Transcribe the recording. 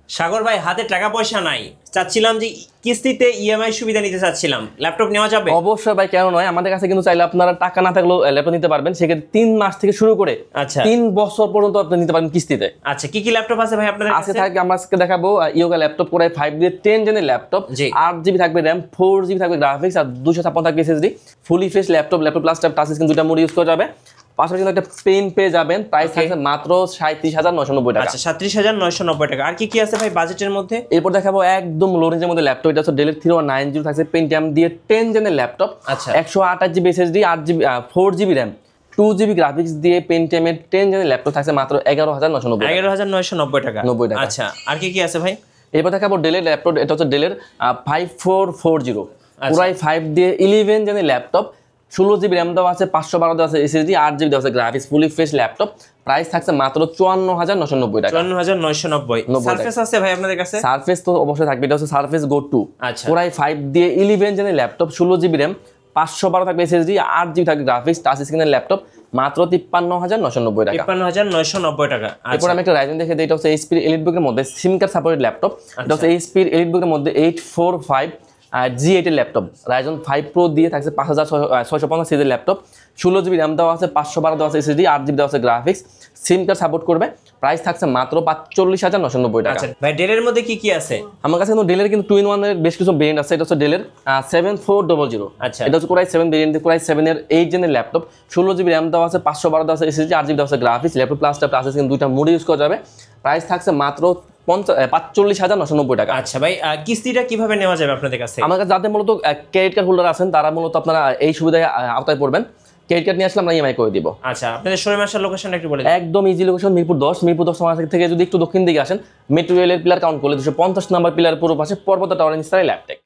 সাগর ভাই হাতে টাকা পয়সা নাই, চাচ্ছিলাম যে কিস্তিতে ইএমআই সুবিধা নিতে চাচ্ছিলাম, ল্যাপটপ নেওয়া যাবে? অবশ্যই ভাই, কেন নয়। আমাদের কাছে কিন্তু চাইলে আপনারা টাকা না থাকলেও ল্যাপটপ নিতে পারবেন। সেক্ষেত্রে 3 মাস থেকে শুরু করে আচ্ছা 3 বছর পর্যন্ত আপনি নিতে পারেন কিস্তিতে। আচ্ছা, কি কি ল্যাপটপ আছে ভাই আপনাদের আজকে কাছে? থাকে আমরা আজকে দেখাবো ইয়োগা ল্যাপটপ কোরাই 5 দিয়ে 10 জেনের ল্যাপটপ, জি। 8GB থাকবে র্যাম, 4GB থাকবে গ্রাফিক্স, আর 256 থাকবে SSD. Fully fresh laptop plus touch screen দুটো মোড ইউজ করা যাবে। পাশাপাশি কিন্তু একটা পেন পেয়ে যাবেন। প্রাইস থাকছে মাত্র 37,990 টাকা। আচ্ছা 37,990 টাকা। আর কি কি আছে ভাই বাজেটের মধ্যে? এরপর দেখাবো একদম লো রেঞ্জের মধ্যে ল্যাপটপ। এটা হচ্ছে ডেলের 3190 থাকছে পেন্টিয়াম দিয়ে 10 জেনের ল্যাপটপ। আচ্ছা 128GB SSD, 8GB 4GB RAM, 2GB graphics দিয়ে পেন্টিয়ামের 10 জেনের ল্যাপটপ থাকছে মাত্র 11,990 টাকা। 11,990 টাকা। 90 টাকা। আচ্ছা আর কি কি আছে ভাই? এরপর দেখাবো ডেলের ল্যাপটপ। এটা হচ্ছে ডেলের 5440 আচ্ছা। পুরাই 5 দিয়ে 11 জেনের ল্যাপটপ। 16GB র্যাম দেওয়া আছে, 512 দেওয়া আছে এসএসডি, 8GB দেওয়া আছে graphics, fully fresh laptop. Price থাকছে মাত্র 54,990 টাকা। 54,990। সারফেস আছে ভাই আপনাদের কাছে? সারফেস তো অবশ্যই থাকবে। এটা হচ্ছে সারফেস গো 2। আচ্ছা পুরাই 5 দিয়ে 11 জেনের ল্যাপটপ, 16GB র্যাম, 512 থাকবে এসএসডি, 8GB থাকবে গ্রাফিক্স, টাচ স্ক্রিনের ল্যাপটপ, মাত্র 53,990 টাকা। 53,990 টাকা। এরপর আমি একটা রাইজেন দেখে দিই। এটা হচ্ছে এইচপি এলিটবুকের মধ্যে সিম কার্ড সাপোর্টেড ল্যাপটপ। এটা হচ্ছে এইচপি এলিটবুকের মধ্যে 845 G8 এর ল্যাপটপ, রাইজন 5 প্রো দিয়ে থাকছে 5650 সিরিজের ল্যাপটপ। 16GB র্যাম দেওয়া আছে, 512 দেওয়া আছে এসএসডি, 8GB দেওয়া আছে গ্রাফিক্স, সিম কার্ড সাপোর্ট করবে। প্রাইস থাকছে মাত্র 45,990 টাকা। আচ্ছা ভাই ডেলের মধ্যে কি কি আছে? আমার কাছে কিন্তু ডেলের কিন্তু 2-in-1 এর বেশ কিছু ব্র্যান্ড আছে। এটা হচ্ছে ডেলের 7400। আচ্ছা এটা হচ্ছে কোরাই 7 ভেরিয়েন্ট, কোরাই 7 এর 8 জেনের ল্যাপটপ। 16GB র্যাম দেওয়া আছে, 512 দেওয়া আছে এসএসডি, 8GB দেওয়া আছে গ্রাফিক্স, ল্যাপটপ প্লাস কিন্তু দুইটা মোড ইউজ করা যাবে। প্রাইস থাকছে মাত্র 45,990 টাকা। আচ্ছা ভাই কিস্তিটা কিভাবে নেওয়া যাবে আপনাদের কাছে? আমার কাছে যাদের মূলত ক্রেডিট কার্ড হোল্ডার আছেন তারা মূলত আপনারা এই সুবিধায় আওতায় পড়বেন। ক্রেডিট কার্ড নিয়ে আসলে আমরা ইএমআই করে দিব। আচ্ছা আপনাদের শোরুম আসার লোকেশনটা একটু বলে দিন। একদম ইজি লোকেশন মিরপুর 10 মার্কেট থেকে যদি একটু দক্ষিণ দিকে আসেন, মেট্রো রেলের পিলার কাউন্ট করলে 250 নাম্বার পিলার পুরো পাশে পর্বত টাওয়ার ইনস্টাইল ল্যাপটেক।